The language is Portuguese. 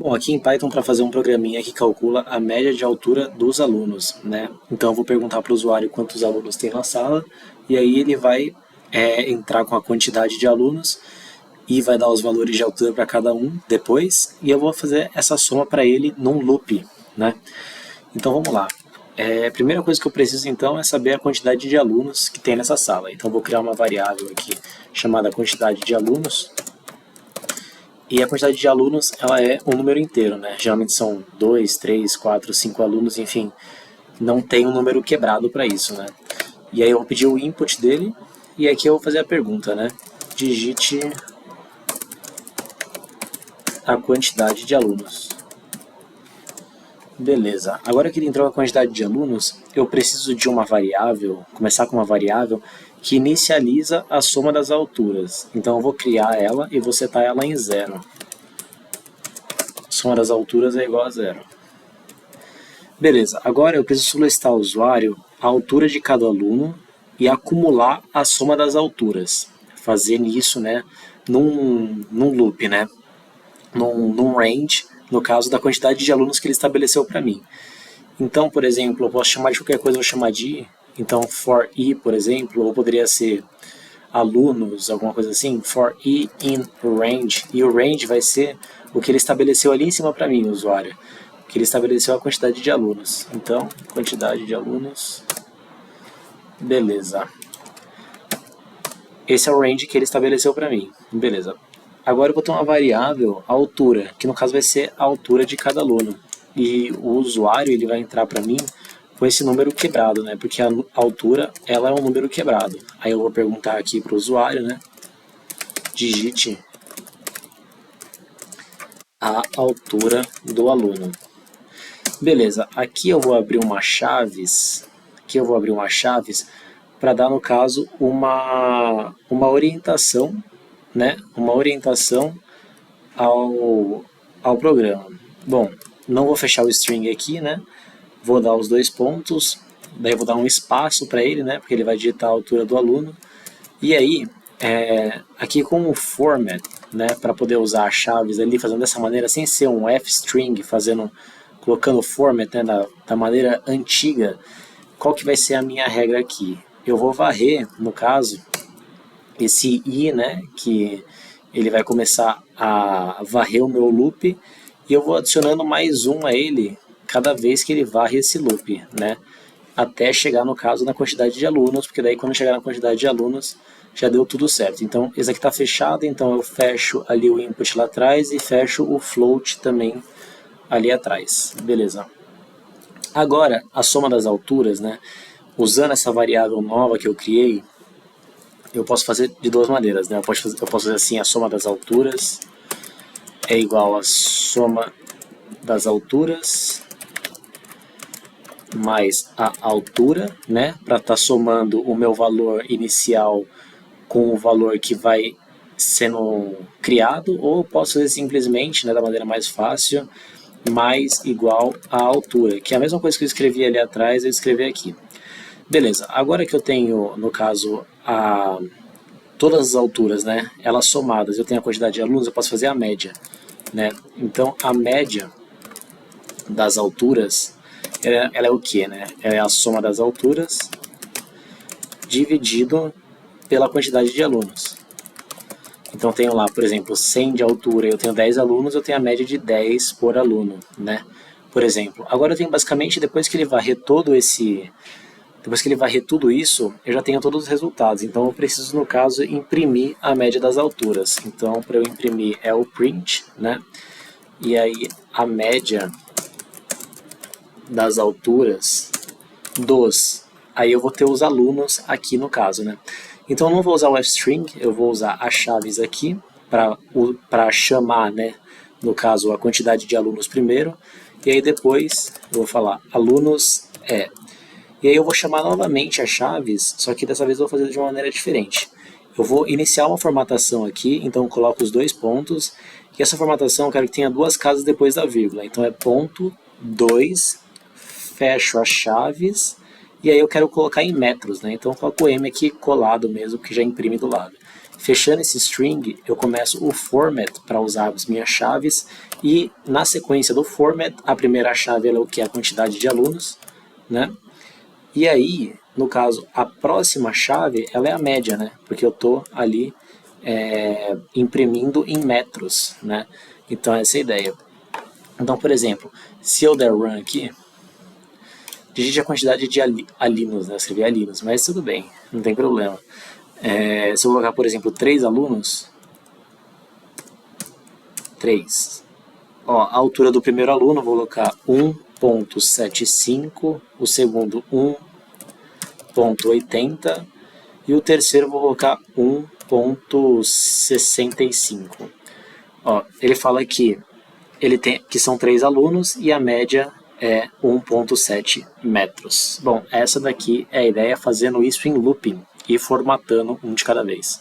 Bom, aqui em Python para fazer um programinha que calcula a média de altura dos alunos, né? Então eu vou perguntar para o usuário quantos alunos tem na sala e aí ele vai entrar com a quantidade de alunos e vai dar os valores de altura para cada um depois e eu vou fazer essa soma para ele num loop, né? Então vamos lá. A primeira coisa que eu preciso então é saber a quantidade de alunos que tem nessa sala. Então eu vou criar uma variável aqui chamada quantidade de alunos. E a quantidade de alunos, ela é um número inteiro, né? Geralmente são 2, 3, 4, 5 alunos, enfim. Não tem um número quebrado para isso, né? E aí eu vou pedir o input dele, e aqui eu vou fazer a pergunta, né? Digite a quantidade de alunos. Beleza. Agora que ele entrou a quantidade de alunos, eu preciso de uma variável, começar com uma variável que inicializa a soma das alturas. Então eu vou criar ela e vou setar ela em 0. Soma das alturas é igual a 0. Beleza, agora eu preciso solicitar ao usuário a altura de cada aluno e acumular a soma das alturas. Fazer isso, né, num loop, né, num range, no caso da quantidade de alunos que ele estabeleceu para mim. Então, por exemplo, eu posso chamar de qualquer coisa, eu vou chamar de i. Então, for i, por exemplo, ou poderia ser alunos, alguma coisa assim, for i in range. E o range vai ser o que ele estabeleceu ali em cima para mim, o usuário. Que ele estabeleceu a quantidade de alunos. Então, quantidade de alunos. Beleza. Esse é o range que ele estabeleceu para mim. Beleza. Agora eu vou ter uma variável, a altura, que no caso vai ser a altura de cada aluno. E o usuário ele vai entrar para mim com esse número quebrado, né? Porque a altura ela é um número quebrado. Aí eu vou perguntar aqui para o usuário, né? Digite a altura do aluno. Beleza, aqui eu vou abrir uma chaves, para dar, no caso, uma orientação, né? Uma orientação ao programa. Bom, não vou fechar o string aqui, né? Vou dar os dois pontos, daí vou dar um espaço para ele, né? Porque ele vai digitar a altura do aluno. E aí, aqui com o format, né? Para poder usar as chaves ali, fazendo dessa maneira, sem ser um f-string, colocando o format, né, da maneira antiga, qual que vai ser a minha regra aqui? Eu vou varrer, no caso, esse i, né, que ele vai começar a varrer o meu loop, e eu vou adicionando mais um a ele cada vez que ele varre esse loop, né, até chegar, no caso, na quantidade de alunos, porque daí quando chegar na quantidade de alunos, já deu tudo certo. Então, esse aqui está fechado, então eu fecho ali o input lá atrás e fecho o float também ali atrás. Beleza. Agora, a soma das alturas, né? Usando essa variável nova que eu criei, eu posso fazer de duas maneiras, né? Eu posso fazer assim, a soma das alturas é igual a soma das alturas mais a altura, né? Para estar somando o meu valor inicial com o valor que vai sendo criado, ou posso fazer simplesmente, né, da maneira mais fácil, mais igual à altura, que é a mesma coisa que eu escrevi ali atrás, eu escrevi aqui. Beleza, agora que eu tenho, no caso, todas as alturas, né, elas somadas, eu tenho a quantidade de alunos, eu posso fazer a média, né? Então, a média das alturas, ela é o que, né? Ela é a soma das alturas dividido pela quantidade de alunos. Então, eu tenho lá, por exemplo, 100 de altura, eu tenho 10 alunos, eu tenho a média de 10 por aluno, né? Por exemplo, agora eu tenho basicamente, depois que ele varrer tudo isso, eu já tenho todos os resultados. Então, eu preciso, no caso, imprimir a média das alturas. Então, para eu imprimir é o print, né? E aí, a média das alturas aí eu vou ter os alunos aqui no caso, né? Então eu não vou usar o f-string, eu vou usar as chaves aqui para chamar, né, no caso, a quantidade de alunos primeiro, e aí depois eu vou falar alunos E aí eu vou chamar novamente as chaves, só que dessa vez eu vou fazer de uma maneira diferente. Eu vou iniciar uma formatação aqui, então eu coloco os dois pontos, e essa formatação eu quero que tenha duas casas depois da vírgula, então é ponto 2, fecho as chaves, e aí eu quero colocar em metros, né? Então eu coloco o M aqui colado mesmo, que já imprime do lado. Fechando esse string, eu começo o format para usar as minhas chaves e na sequência do format, a primeira chave é o que é a quantidade de alunos, né? E aí, no caso, a próxima chave ela é a média, né? Porque eu estou ali imprimindo em metros, né? Então essa é a ideia. Então, por exemplo, se eu der run aqui, digite a quantidade de alunos, né? Eu escrevi alunos, mas tudo bem, não tem problema. Se eu colocar, por exemplo, 3 alunos, 3. Ó, a altura do primeiro aluno, vou colocar 1.75, o segundo 1.80 e o terceiro vou colocar 1.65. Ó, ele fala que que são 3 alunos e a média é 1.7 metros. Bom, essa daqui é a ideia, fazendo isso em looping e formatando um de cada vez.